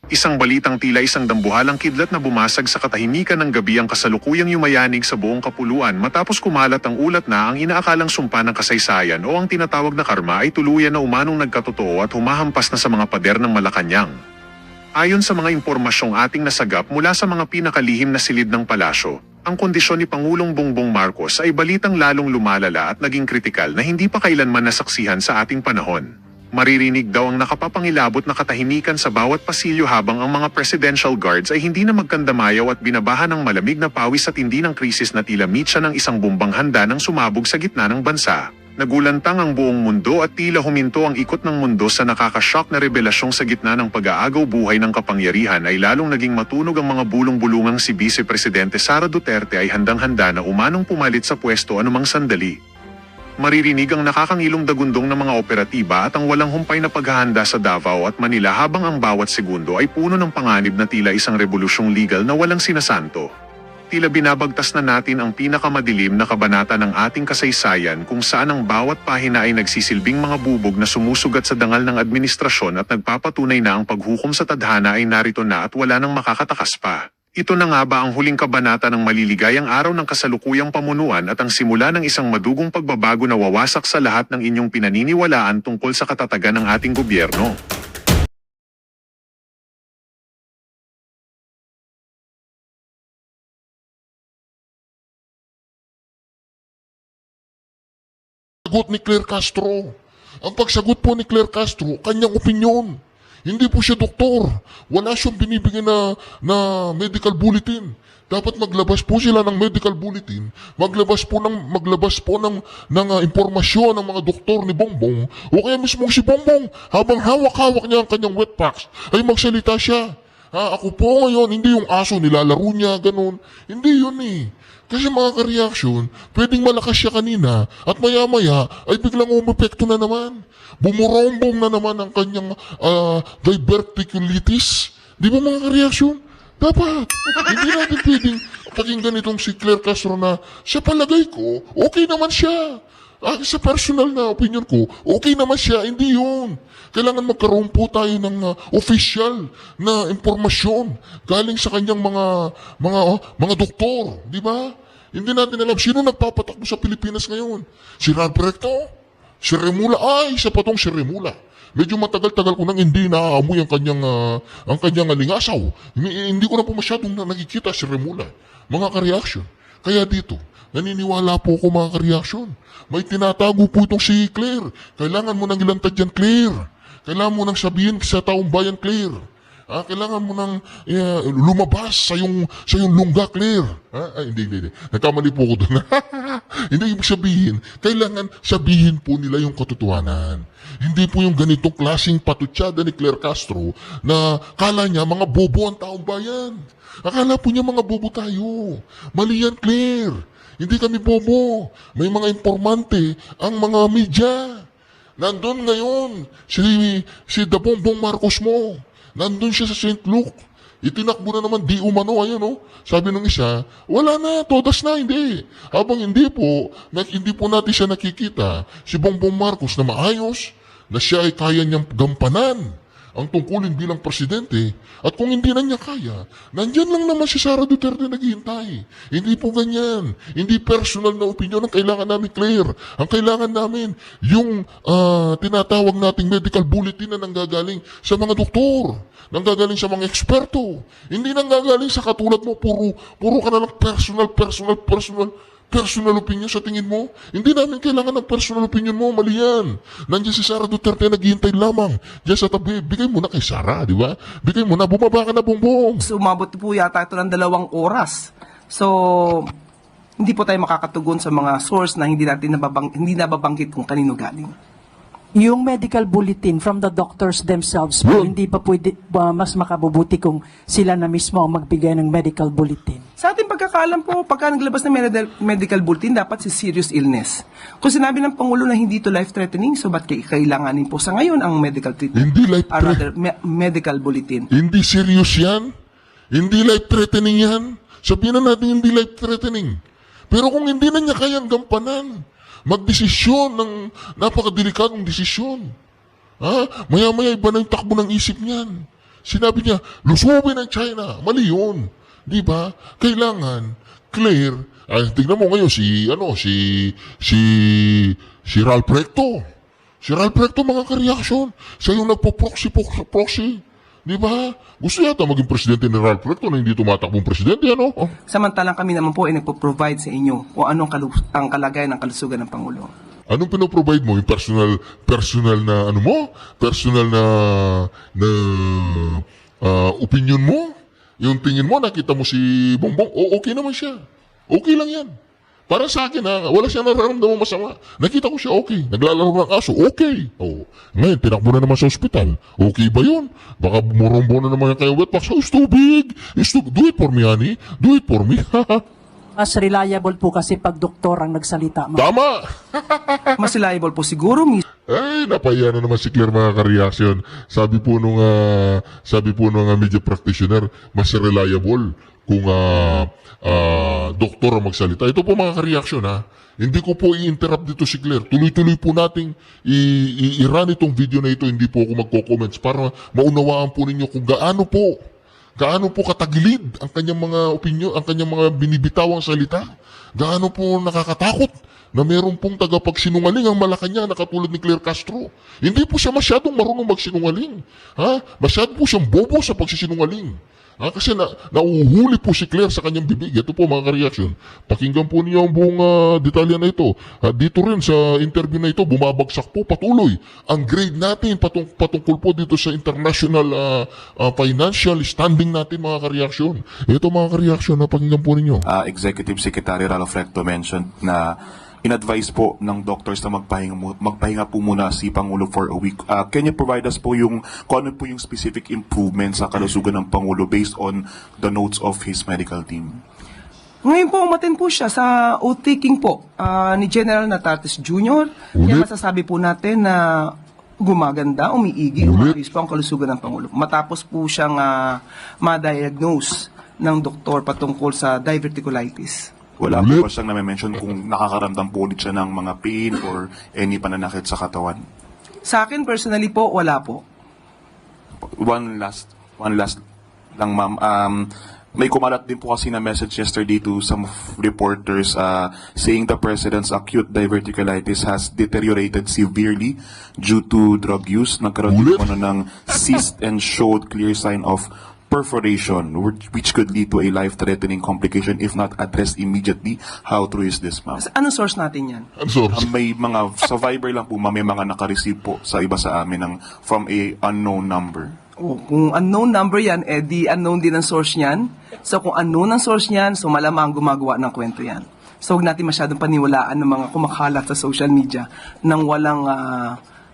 Isang balitang tila isang dambuhalang kidlat na bumasag sa katahimikan ng gabi ang kasalukuyang yumayanig sa buong kapuluan matapos kumalat ang ulat na ang inaakalang sumpa ng kasaysayan o ang tinatawag na karma ay tuluyan na umanong nagkatotoo at humahampas na sa mga pader ng Malacanang. Ayon sa mga impormasyong ating nasagap mula sa mga pinakalihim na silid ng palasyo, ang kondisyon ni Pangulong Bongbong Marcos ay balitang lalong lumalala at naging kritikal na hindi pa kailanman nasaksihan sa ating panahon. Maririnig daw ang nakapapangilabot na katahimikan sa bawat pasilyo habang ang mga presidential guards ay hindi na magkandamayaw at binabahan ng malamig na pawis sa tindi ng krisis na tila mitsa ng isang bumbang handa ng sumabog sa gitna ng bansa. Nagulantang ang buong mundo at tila huminto ang ikot ng mundo sa nakakashock na revelasyong sa gitna ng pag-aagaw buhay ng kapangyarihan ay lalong naging matunog ang mga bulong-bulungang si Vice Presidente Sara Duterte ay handang-handa na umanong pumalit sa pwesto anumang sandali. Maririnig ang nakakangilong dagundong ng mga operatiba at ang walang humpay na paghahanda sa Davao at Manila habang ang bawat segundo ay puno ng panganib na tila isang revolusyong legal na walang sinasanto. Tila binabagtas na natin ang pinakamadilim na kabanata ng ating kasaysayan kung saan ang bawat pahina ay nagsisilbing mga bubog na sumusugat sa dangal ng administrasyon at nagpapatunay na ang paghukom sa tadhana ay narito na at wala nang makakatakas pa. Ito na nga ba ang huling kabanata ng maliligayang araw ng kasalukuyang pamunuan at ang simula ng isang madugong pagbabago na wawasak sa lahat ng inyong pinaniniwalaan tungkol sa katatagan ng ating gobyerno? Sagot ni Claire Castro. Ang pagsagot po ni Claire Castro, kanyang opinyon. Hindi po siya doktor. Wala siyang binibigyan na medical bulletin. Dapat maglabas po sila ng medical bulletin. Maglabas po ng impormasyon ng mga doktor ni Bongbong. O kaya mismo si Bongbong, habang hawak-hawak niya ang kanyang wet packs, ay magsalita siya. Ako po ngayon, hindi yung aso nilalaro niya, ganun. Hindi yun eh. Kasi mga ka-reaction, pwedeng malakas siya kanina at maya-maya ay biglang umepekto na naman. Bumurombong na naman ang kanyang diverticulitis. Di ba mga ka-reaction? Dapat. Hindi natin pwedeng pakinggan itong si Claire Castro na sa palagay ko, okay naman siya. Sa personal na opinion ko, okay naman siya. Hindi yun. Kailangan magkaroon po tayo ng official na impormasyon galing sa kanyang mga doktor, di ba? Hindi natin alam sino nagpapatakbo sa Pilipinas ngayon. Si Ralph Recto? Si Remula? Isa pa tong si Remula. Medyo matagal-tagal ko nang hindi naaamoy ang kanyang lingasaw. Hindi ko na po masyadong nakikita si Remula. Mga ka-reaction. Kaya dito, naniniwala po ako mga ka-reaction. May tinatago po itong si Claire. Kailangan mo nang ilantad yan, Claire. Kailangan mo nang sabihin sa taong bayan, Claire. Kailangan mo nang lumabas sa yung lungga, Claire. Hindi. Nagkamali po ako doon. Hindi ibig sabihin. Kailangan sabihin po nila yung katotohanan. Hindi po yung ganitong klaseng patutsada ni Claire Castro na kala niya mga bobo ang taong bayan. Akala po niya mga bobo tayo. Mali yan, Claire. Hindi kami bobo. May mga informante ang mga media. Nandun ngayon, si Bongbong Marcos mo. Nandun siya sa St. Luke. Itinakbo na naman di umano, ayun o. Sabi nung isa, wala na, todas na, hindi. Habang hindi po natin siya nakikita, si Bongbong Marcos na maayos, na siya ay kaya niyang gampanan ang tungkulin bilang presidente, at kung hindi na niya kaya, nandyan lang naman si Sara Duterte naghihintay. Hindi po ganyan. Hindi personal na opinion ang kailangan namin, Claire. Ang kailangan namin, yung tinatawag nating medical bulletin na nanggagaling sa mga doktor, nanggagaling sa mga eksperto. Hindi nanggagaling sa katulad mo, puro ka na lang personal opinion sa tingin mo? Hindi namin kailangan ng personal opinion mo, mali yan. Nandiyan si Sara Duterte naghihintay lamang. Diyan sa tabi, bigay mo na kay Sara, di ba? Bigay mo na, bumaba ka na, Bongbong. So, umabot po yata ito ng 2 oras. So, hindi po tayo makakatugon sa mga source na hindi nababanggit kung kanino galing. Yung medical bulletin from the doctors themselves po, hindi pa pwede mas makabubuti kung sila na mismo ang magbigay ng medical bulletin. Sa ating pagkakaalam po, pagka naglabas ng medical bulletin, dapat si serious illness. Kung sinabi ng Pangulo na hindi to life-threatening, so ba't kailanganin po sa ngayon ang medical treatment? Hindi medical bulletin. Hindi serious yan. Hindi life-threatening yan. Sabihin na natin hindi life-threatening. Pero kung hindi na niya kayang gampanan, magdesisyon ng napakadelikadong desisyon. Maya-maya iba na yung takbo ng isip niyan. Sinabi niya, lusubin ang China. Mali yun. Di ba? Kailangan clear. Ay, tingnan mo ngayon si Ralph Recto. Si Ralph Recto mga ka-reaction. Siya yung nagpo-proxy. Di ba? Gusto yata maging presidente ni Ralph Recto na hindi tumatakbong presidente, ano? Oh. Samantalang kami naman po ay nagpo-provide sa inyo kung anong ang kalagayan ng kalusugan ng Pangulo. Anong pinoprovide mo? Yung personal na ano mo? Personal na opinion mo? Yung tingin mo, nakita mo si Bongbong, okay naman siya. Okay lang yan. Para sa akin wala siyang nararamdaman masama. Nakita ko siya okay. Naglalaro ng aso, okay. Oh. Ngayon, tinakbo na naman sa ospital. Okay ba yun? Baka bumurumbo na naman yung kayo wetbox. It's too big. Do it for me, honey. Do it for me. Mas reliable po kasi pag doktor ang nagsalita. Tama! Mas reliable po siguro, Miss. Ay, napaya na naman si Claire mga ka-reaction. Sabi po nung media practitioner, mas reliable kung doktor ang magsalita. Ito po mga ka-reaction ha. Hindi ko po i-interrupt dito si Claire. Tuloy-tuloy po nating i-run itong video na ito. Hindi po ako magko-comments para maunawaan po ninyo kung gaano po katagilid ang kanyang mga opinyon, ang kanyang mga binibitawang salita. Gaano po nakakatakot na meron pong tagapagsinungaling ang Malacanang na katulad ni Claire Castro. Hindi po siya masyadong marunong magsinungaling. Ha? Masyado po siyang bobo sa pagsisinungaling. Kasi nauhuli po si Claire sa kanyang bibig. Ito po mga ka-reaction. Pakinggan po niyo ang buong detalya na ito. Dito rin sa interview na ito, bumabagsak po patuloy ang grade natin patungkol po dito sa international financial standing natin mga ka-reaction. Ito mga ka-reaction, pakinggan po ninyo. Executive Secretary Ralph Recto mentioned na in-advise po ng doctors na magpahinga po muna si Pangulo for a week. Can you provide us po kung ano po yung specific improvements sa kalusugan ng Pangulo based on the notes of his medical team? Ngayon po, umaten po siya sa oath-taking po ni General Natates Jr. Kaya masasabi po natin na gumaganda, umiigi, umaayos po ang kalusugan ng Pangulo. Matapos po siyang ma-diagnose ng doktor patungkol sa diverticulitis. Wala po ba siyang na-mention kung nakakaramdam po ulit siya ng mga pain or any pananakit sa katawan? Sa akin, personally po, wala po. One last lang ma'am. May kumalat din po kasi na message yesterday to some reporters saying the president's acute diverticulitis has deteriorated severely due to drug use. Nagkaroon din po ng cyst and showed clear sign of perforation, which could lead to a life-threatening complication if not addressed immediately. How true is this, ma'am? Anong source natin yan? Ang source. May mga, sa Viber lang po, ma'am, may mga nakareceive po sa iba sa amin from a unknown number. Kung unknown number yan, di unknown din ang source niyan. So kung unknown ang source niyan, so malamang gumagawa ng kwento yan. So huwag natin masyadong paniwalaan ng mga kumakalat sa social media nang walang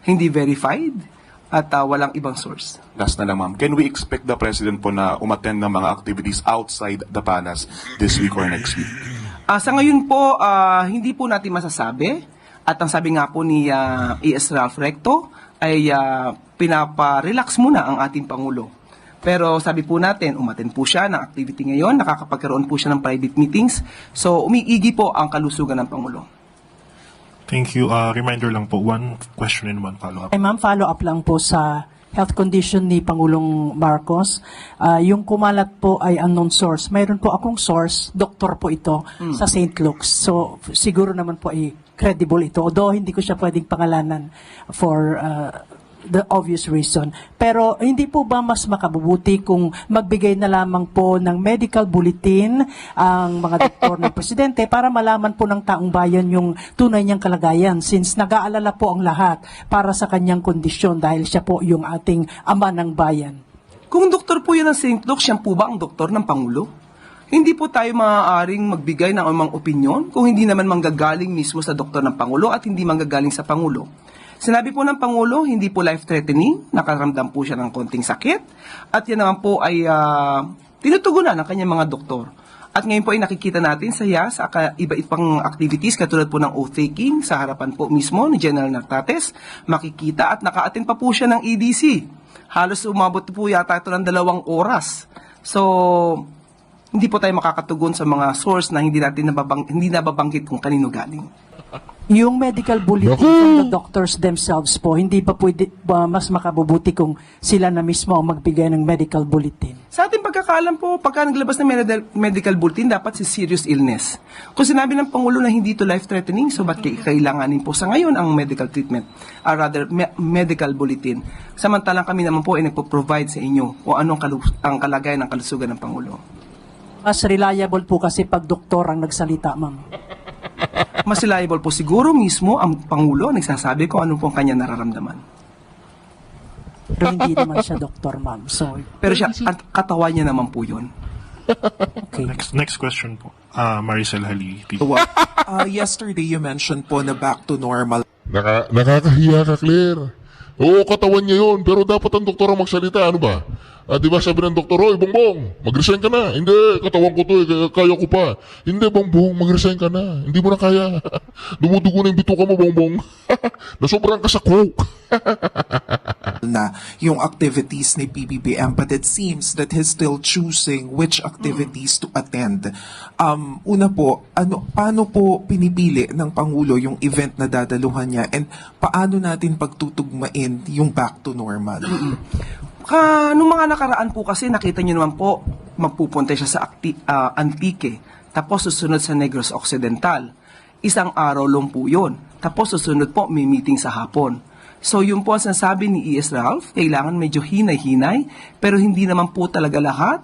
hindi verified at walang ibang source. Last na lang, ma'am. Can we expect the president po na umattend ng mga activities outside the palace this week or next week? Sa ngayon po, hindi po natin masasabi. At ang sabi nga po ni E.S. Ralph Recto ay pinapa-relax muna ang ating Pangulo. Pero sabi po natin, umattend po siya ng activity ngayon, nakakapagkaroon po siya ng private meetings. So umiigi po ang kalusugan ng Pangulo. Thank you. Reminder lang po, one question and one follow-up. Ma'am, follow-up lang po sa health condition ni Pangulong Marcos. Yung kumalat po ay unknown source. Mayroon po akong source, doktor po ito, sa St. Luke's. So, siguro naman po ay credible ito. Although, hindi ko siya pwedeng pangalanan for the obvious reason. Pero, hindi po ba mas makabubuti kung magbigay na lamang po ng medical bulletin ang mga doktor ng presidente para malaman po ng taong bayan yung tunay niyang kalagayan since nag-aalala po ang lahat para sa kanyang kondisyon dahil siya po yung ating ama ng bayan. Kung doktor po yan ng St. Luke's, siya po ba ang doktor ng Pangulo? Hindi po tayo maaaring magbigay ng amang opinyon kung hindi naman manggagaling mismo sa doktor ng Pangulo at hindi manggagaling sa Pangulo. Sinabi po ng Pangulo, hindi po life-threatening, nakaramdam po siya ng konting sakit, at yan naman po ay tinutugunan ng kanyang mga doktor. At ngayon po ay nakikita natin sa iba-ibang activities, katulad po ng oath-taking sa harapan po mismo ni General Natates, makikita at naka-attend pa po siya ng EDC. Halos umabot po yata ito ng 2 oras. So, hindi po tayo makakatugon sa mga source na hindi nababanggit kung kanino galing. Yung medical bulletin Naku! from the doctors themselves po, hindi pa pwede, mas makabubuti kung sila na mismo ang magbigay ng medical bulletin. Sa ating pagkakaalam po, pagka naglabas ng medical bulletin, dapat si serious illness. Kung sinabi ng Pangulo na hindi to life-threatening, so ba't kailanganin po sa ngayon ang medical treatment? Medical bulletin. Samantalang kami naman po ay nagpo-provide sa inyo kung anong ang kalagayan ng kalusugan ng Pangulo. Mas reliable po kasi pag doktor ang nagsalita, ma'am. Mas reliable po siguro mismo ang Pangulo nagsasabi kung ano pong kanya nararamdaman. Pero hindi naman siya doktor, ma'am. So, Pero siya, at katawan niya naman po yun. okay. Next question po. Maricel Hali. Yesterday you mentioned po na back to normal Nakakahiya ka, Claire. Oo, katawan niya yun, pero dapat ang doktor ang magsalita. Ano ba? Di ba sabi ng doktor, oy, Bongbong, mag-resign ka na. Hindi, katawan ko to, kaya ko pa. Hindi, Bongbong, mag-resign ka na. Hindi mo na kaya. Dumudugo na yung bituka mo, Bongbong. Nasobrang ka sa coke. na yung activities ni PBBM, but it seems that he's still choosing which activities to attend. Una po, paano po pinipili ng Pangulo yung event na dadaluhan niya, and paano natin pagtutugmain yung back to normal? Nung mga nakaraan po kasi, nakita nyo naman po, magpupunta siya sa Antique, tapos susunod sa Negros Occidental. Isang araw lang po yun. Tapos susunod po, may meeting sa hapon. So yun po ang sinasabi ni E.S. Ralph, kailangan medyo hinay-hinay, pero hindi naman po talaga lahat.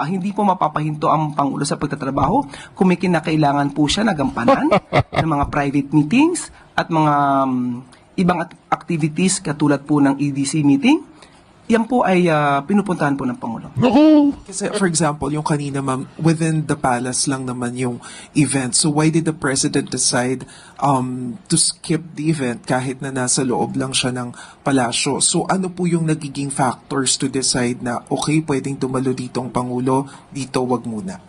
Hindi po mapapahinto ang Pangulo sa pagtatrabaho kung may kinakailangan po siya na gampanan ng mga private meetings at mga ibang activities katulad po ng EDC meeting. Yan po ay pinupuntahan po ng Pangulo. Naku! Kasi for example, yung kanina ma'am, within the palace lang naman yung event. So why did the president decide to skip the event kahit na nasa loob lang siya ng palasyo? So ano po yung nagiging factors to decide na okay, pwedeng tumalo dito ang Pangulo, dito wag muna?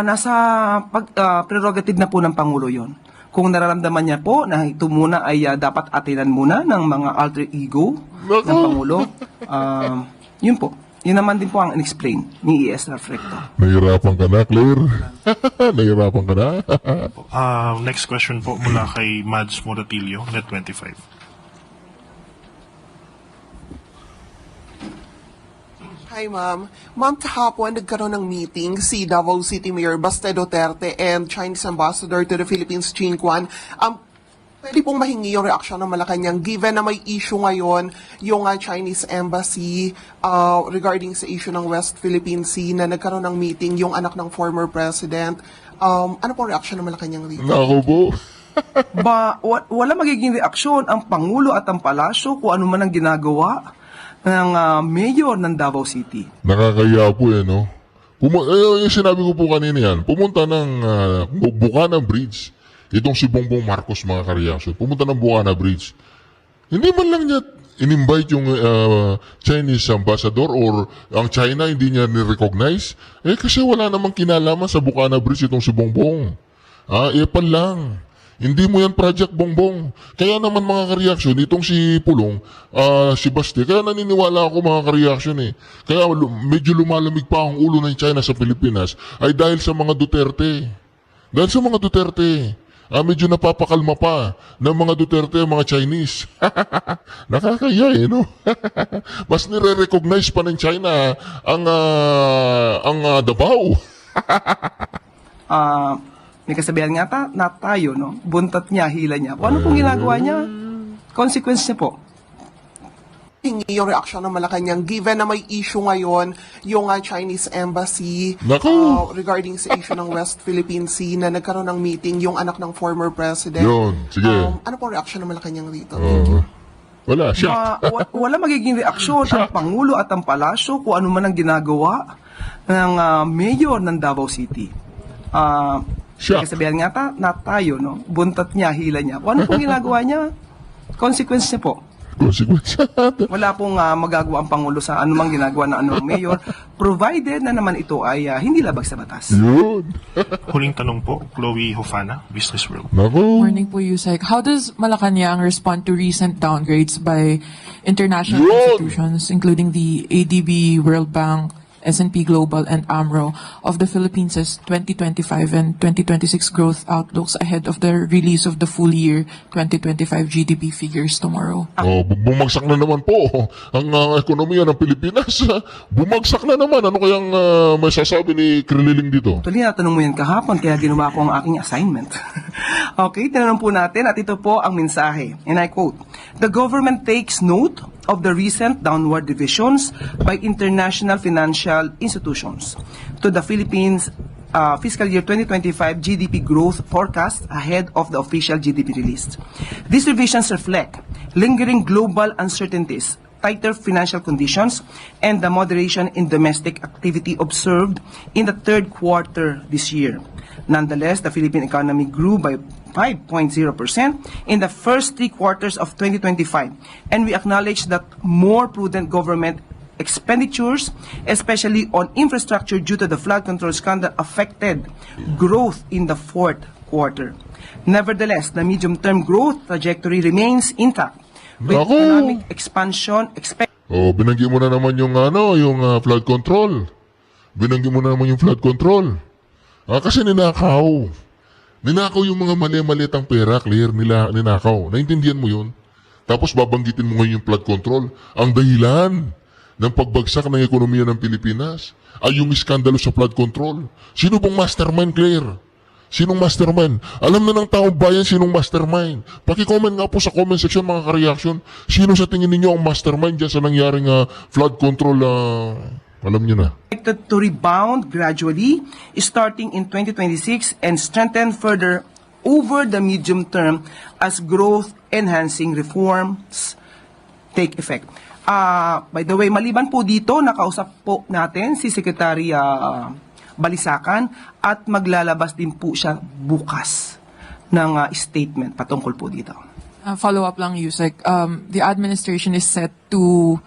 Nasa prerogative na po ng Pangulo yon. Kung nararamdaman niya po na ito muna ay dapat atinan muna ng mga alter ego ng Pangulo, yun po. Yun naman din po ang in-explain ni E.S. Ralph Recto. Nahirapan ka na, Claire. Nahirapan ka na. Next question po mula kay Mads Moratilio, Net25. Hi, ma'am. Ma'am, kahapon nagkaroon ng meeting si Davao City Mayor Baste Duterte and Chinese Ambassador to the Philippines, Chin Kwan. Pwede pong mahingi yung reaksyon ng Malacanang given na may issue ngayon yung Chinese Embassy regarding sa issue ng West Philippine Sea na nagkaroon ng meeting yung anak ng former president. Ano pong reaksyon ng Malacanang dito? Naku po. Wala magiging reaksyon ang Pangulo at ang Palasyo kung ano man ang ginagawa ng mayor ng Davao City. Nakakaya po no? Yung sinabi ko po kanina yan, pumunta ng Bukana Bridge. Itong si Bongbong Marcos, mga kareaksyon. Pumunta ng Bukana Bridge. Hindi man lang niya in-invite yung Chinese ambassador or ang China hindi niya ni-recognize. Kasi wala namang kinalaman sa Bukana Bridge itong si Bongbong. Pan lang. Hindi mo yan project, Bongbong. Kaya naman mga kareaksyon, itong si Pulong, si Baste, kaya naniniwala ako mga kareaksyon Kaya medyo lumalamig pa ang ulo ng China sa Pilipinas ay dahil sa mga Duterte. Dahil sa mga Duterte. Medyo napapakalma pa ng mga Duterte, mga Chinese. Nakakaya no? Mas nire-recognize pa ng China ang Davao. May kasabihan nga na tayo, no? Buntat niya, hila niya. Kung ano pong ginagawa niya, consequence niya po. Hingi yung reaksyon ng Malacanang given na may issue ngayon yung Chinese Embassy regarding sa issue ng West Philippine Sea na nagkaroon ng meeting yung anak ng former president. Yun, sige. Ano pong reaksyon ng Malacanang dito? Thank you. Wala, siya. Wala magiging reaksyon ang Pangulo at ang Palasyo kung ano man ang ginagawa ng mayor ng Davao City. Siya. May kasabihan nga na tayo, no? Buntat niya, hila niya. Kung ano pong ginagawa niya, consequence niya po. Consequence. Wala pong magagawa ang Pangulo sa anumang ginagawa ng anumang mayor, provided na naman ito ay hindi labag sa batas. Yun. Huling tanong po, Chloe Hofana, Business World. Naku. Morning po, Yusek. How does Malacanang respond to recent downgrades by international Yun! institutions, including the ADB, World Bank, S&P Global, and AMRO of the Philippines' 2025 and 2026 growth outlooks ahead of the release of the full year 2025 GDP figures tomorrow. Bumagsak na naman po ang ekonomiya ng Pilipinas. Bumagsak na naman. Ano kayang masasabi ni Krililing dito? Actually, natanong mo yan kahapon, kaya ginawa ko ang aking assignment. Okay, tinanong po natin at ito po ang mensahe. And I quote, "The government takes note of the recent downward revisions by international financial institutions to the Philippines fiscal year 2025 GDP growth forecast ahead of the official GDP release. These revisions reflect lingering global uncertainties, tighter financial conditions, and the moderation in domestic activity observed in the third quarter this year. Nonetheless, the Philippine economy grew by 5.0% in the first 3 quarters of 2025, and we acknowledge that more prudent government expenditures, especially on infrastructure due to the flood control scandal, affected growth in the fourth quarter. Nevertheless, the medium-term growth trajectory remains intact, with Naku! economic expansion expected Binanggi mo na naman yung flood control. Binanggi mo na naman yung flood control. Kasi ninakaw. Ninakaw yung mga mali-malitang pera, clear, ninakaw. Naintindihan mo yun? Tapos babanggitin mo ngayon yung flood control. Ang dahilan ng pagbagsak ng ekonomiya ng Pilipinas ay yung iskandalo sa flood control. Sino bang mastermind, Claire? Sinong mastermind? Alam na ng taong bayan sinong mastermind. Paki-comment nga po sa comment section mga ka-reaction. Sino sa tingin ninyo ang mastermind dyan sa nangyaring flood control? Alam nyo na. to rebound gradually starting in 2026 and strengthen further over the medium term as growth-enhancing reforms take effect. By the way, maliban po dito, nakausap po natin si Secretary Balisacan at maglalabas din po siya bukas ng statement patungkol po dito. Follow-up lang, Yusek. The administration is set to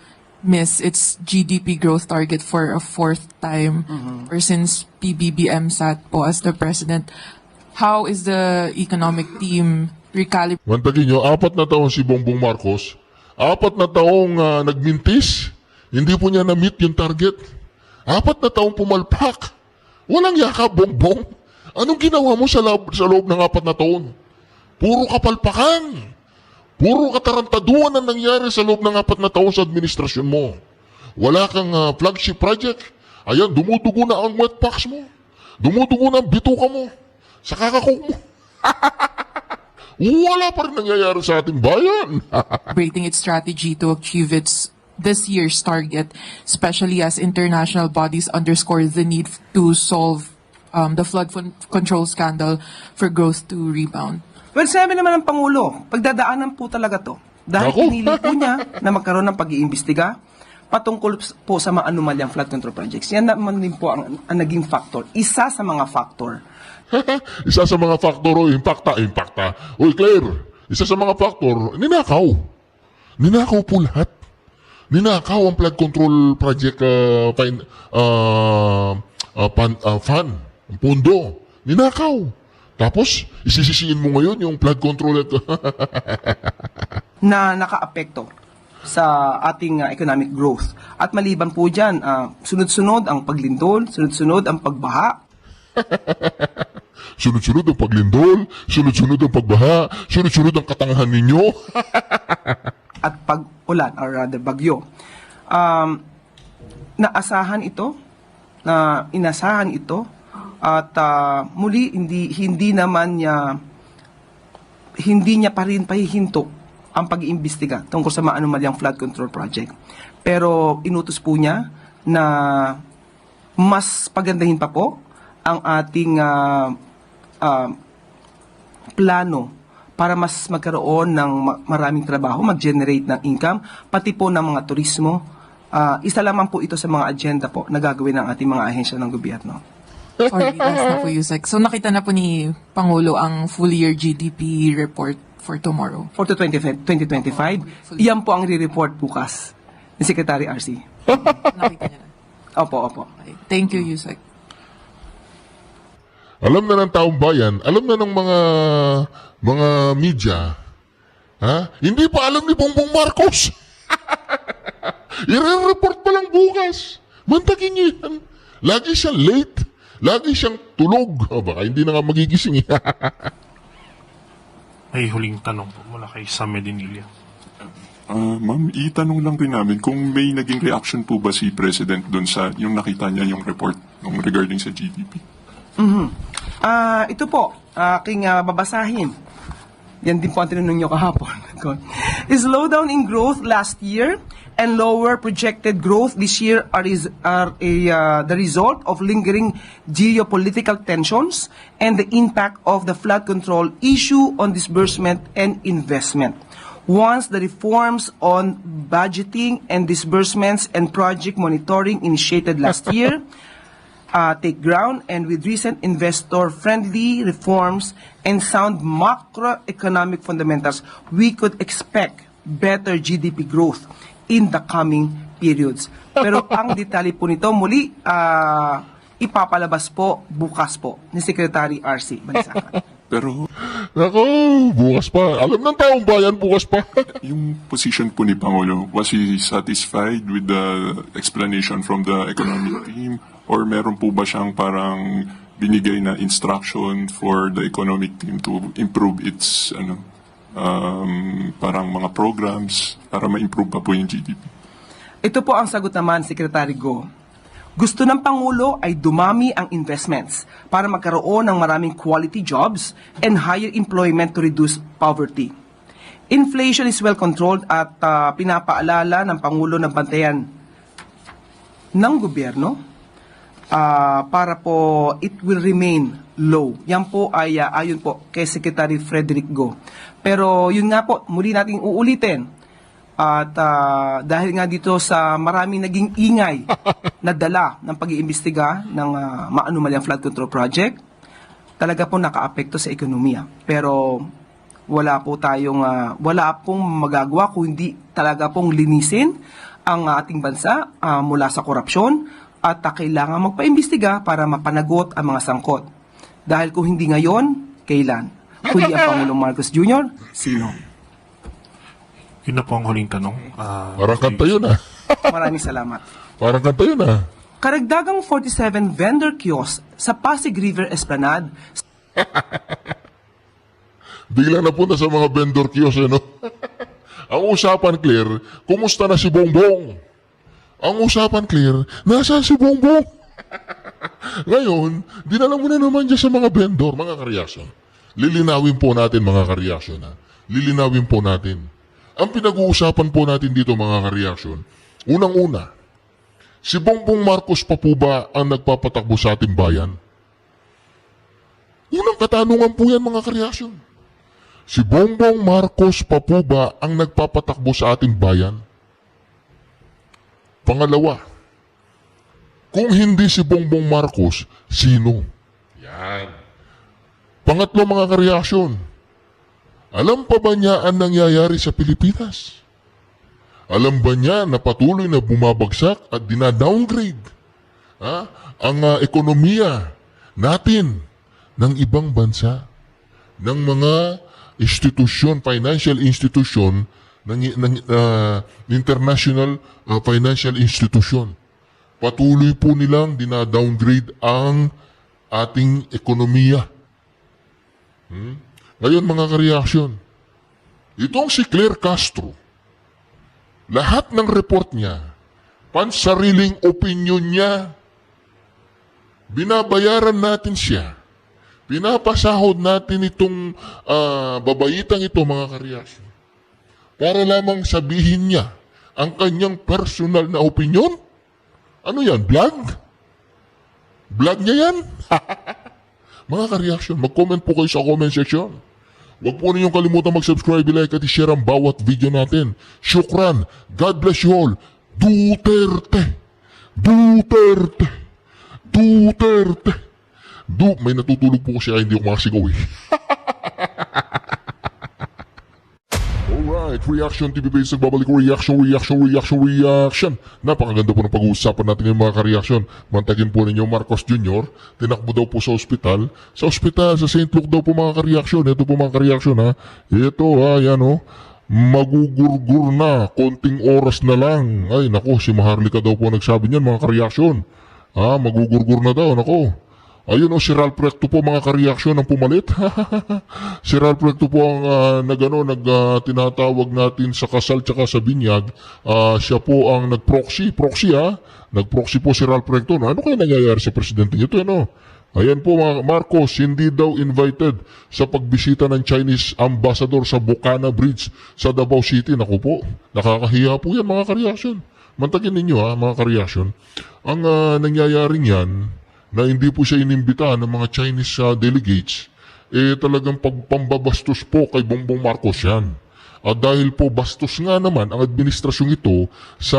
miss its GDP growth target for a fourth time or since PBBM sat po as the president. How is the economic team recalibrating? Mantagin nyo, 4 na taon si Bongbong Marcos, 4 na taong nagmintis, hindi po niya na-meet yung target. 4 na taong pumalpak. Walang yakap, Bongbong. Anong ginawa mo sa loob ng 4 na taon? Puro kapalpakan. Puro katarantaduan ang nangyari sa loob ng 4 na taon sa administrasyon mo. Wala kang flagship project. Ayan, dumudugo na ang wet packs mo. Dumudugo na ang bituka mo. Sa kakakok mo. Wala pa rin nangyayari sa ating bayan. Its strategy to achieve its this year's target, especially as international bodies underscore the need to solve the flood control scandal for growth to rebound. Well, sabi naman ng Pangulo, pagdadaanan po talaga to. Dahil Ako? pinili po niya na magkaroon ng pag-iimbestiga patungkol po sa mga anomalyang flood control projects. Yan naman din po ang naging factor. Isa sa mga factor. Isa sa mga faktor, impacta. Uy, Claire, isa sa mga faktor, ninakaw. Ninakaw po lahat. Ninakaw ang flood control project fund, ang pondo. Ninakaw. Tapos, isisisiin mo ngayon yung flood control Na nakaapekto sa ating economic growth. At maliban po dyan, sunod-sunod ang paglindol, sunod-sunod ang pagbaha. Sunod-sunod ang paglindol, sunod-sunod ang pagbaha, sunod-sunod ang katangahan ninyo. At pag-ulan, or rather bagyo. Inasahan ito, at muli hindi niya pa rin pahihinto ang pag-iimbestiga tungkol sa mga anomalyang flood control project. Pero inutos po niya na mas pagandahin pa po ang ating plano para mas magkaroon ng maraming trabaho, mag-generate ng income, pati po ng mga turismo. Isa lamang po ito sa mga agenda po na gagawin ng ating mga ahensya ng gobyerno. Sorry, last na po, Yusek. So nakita na po ni Pangulo ang full year GDP report for tomorrow. For 2025, iyan po ang re-report bukas ni Secretary RC. Nakita niya na. Opo. Okay. Thank you, Yusek. Alam na ng taong bayan, alam na ng mga media, hindi pa alam ni Bongbong Marcos. I-report pa lang bukas. Mantagin niyo yan. Lagi siyang late. Lagi siyang tulog. Baka hindi na nga magigising. May huling tanong po mula kay Sam Medinilla. Ma'am, itanong lang rin namin kung may naging reaction po ba si President doon sa yung nakita niya yung report nung regarding sa GDP. Ito po, aking babasahin. Yan din po ang tinanong nyo kahapon. Slowdown in growth last year and lower projected growth this year are the result of lingering geopolitical tensions and the impact of the flood control issue on disbursement and investment. Once the reforms on budgeting and disbursements and project monitoring initiated last year take ground, and with recent investor-friendly reforms and sound macroeconomic fundamentals, we could expect better GDP growth in the coming periods. Pero ang detalye po nito, muli, ipapalabas po bukas po ni Secretary R.C. Balisacan. Pero Nako, bukas pa. Alam ng taong bayan, bukas pa. yung position po ni Pangulo, was he satisfied with the explanation from the economic team? Or meron po ba siyang parang binigay na instruction for the economic team to improve its parang mga programs para ma-improve pa po yung GDP? Ito po ang sagot naman, Secretary Go. Gusto ng Pangulo ay dumami ang investments para magkaroon ng maraming quality jobs and higher employment to reduce poverty. Inflation is well controlled at pinapaalala ng Pangulo na bantayan ng gobyerno para po it will remain low. Yan po ay ayon po kay Secretary Frederick Go. Pero yun nga po, muli nating uulitin. At dahil nga dito sa maraming naging ingay na dala ng pag-iimbestiga ng maanumalyang flood control project, talaga po nakaapekto sa ekonomiya. Pero wala pong magagawa kung hindi talaga pong linisin ang ating bansa mula sa korupsyon at kailangan magpaimbestiga para mapanagot ang mga sangkot. Dahil kung hindi ngayon, kailan? Kundi ang Pangulong Marcos Jr., sino? Yun na po ang huling tanong. Parang kanta yun Maraming salamat. Parang kanta yun Karagdagang 47 vendor kiosk sa Pasig River Esplanade. Biglang napunta sa mga vendor kiosk, Ang usapan, Claire, kumusta na si Bongbong? Ang usapan, Claire, nasaan si Bongbong? Ngayon, dinala mo na naman dyan sa mga vendor, mga kareaksyon. Lilinawin po natin, mga kareaksyon, Lilinawin po natin. Ang pinag-uusapan po natin dito, mga kareaksyon, unang-una, si Bongbong Marcos pa po ba ang nagpapatakbo sa ating bayan? Unang katanungan po yan, mga kareaksyon. Si Bongbong Marcos pa po ba ang nagpapatakbo sa ating bayan? Pangalawa, kung hindi si Bongbong Marcos, sino? Yan. Pangatlo, mga kareaksyon, alam pa ba niya ang nangyayari sa Pilipinas? Alam ba niya na patuloy na bumabagsak at dinadowngrade ang ekonomiya natin ng ibang bansa, ng mga institusyon, financial institution, ng international financial institution. Patuloy po nilang dinadowngrade ang ating ekonomiya. Ngayon, mga kareaksyon, itong si Claire Castro, lahat ng report niya, pansariling opinion niya, binabayaran natin siya, pinapasahod natin itong babaitang ito, mga kareaksyon, para lamang sabihin niya ang kanyang personal na opinion. Ano yan, vlog? Vlog niya yan? Mga kareaksyon, mag-comment po kayo sa comment section. Huwag po ninyong kalimutan mag-subscribe, like at i-share ang bawat video natin. Shukran. God bless you all. Duterte. Duterte. Duterte. May natutulog po kasi kaya hindi ko makasigaw Alright, Reaction TV Base nagbabalik. Reaction. Napakaganda po ng pag-uusapan natin ng mga ka-reaction. Mantagin po ninyo, Marcos Jr. Tinakbo daw po sa ospital. Sa St. Luke daw po, mga ka-reaction. Ito po, mga ka-reaction, Ito, yan magugurgur na, konting oras na lang. Ay, nako, si Maharlika daw po nagsabi niyan, mga kareaksyon. Magugurgur na daw, nako. Ayun si Ralph Recto po, mga kareaksyon, ang pumalit. Si Ralph Recto po ang tinatawag natin sa kasal tsaka sa binyag. Siya po ang nag-proxy. Nag-proxy po si Ralph Recto. Ano kaya nangyayari sa presidente nito, ano? Ayan po mga Marcos, hindi daw invited sa pagbisita ng Chinese ambassador sa Bukana Bridge sa Davao City. Naku po, nakakahiya po yan mga kareaksyon. Mantagin ninyo mga kareaksyon. Ang nangyayari niyan, na hindi po siya inimbita ng mga Chinese delegates, talagang pagpambabastos po kay Bongbong Marcos yan. At dahil po bastos nga naman ang administrasyong ito sa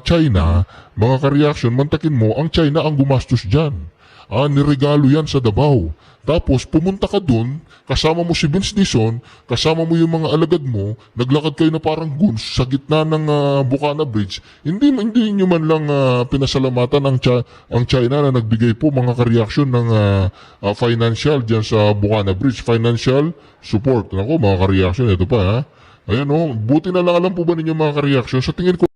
China, mga kareaksyon, mantakin mo, ang China ang gumastos dyan. Niregalo yan sa Davao. Tapos pumunta ka dun, kasama mo si Vince Dizon, kasama mo yung mga alagad mo, naglakad kayo na parang goons sa gitna ng Bukana Bridge. Hindi nyo man lang pinasalamatan ang China na nagbigay po mga kareaksyon ng financial dyan sa Bukana Bridge. Financial support. Nako mga kareaksyon, ito pa Ayan buti na lang alam po ba ninyo mga kareaksyon. Sa tingin ko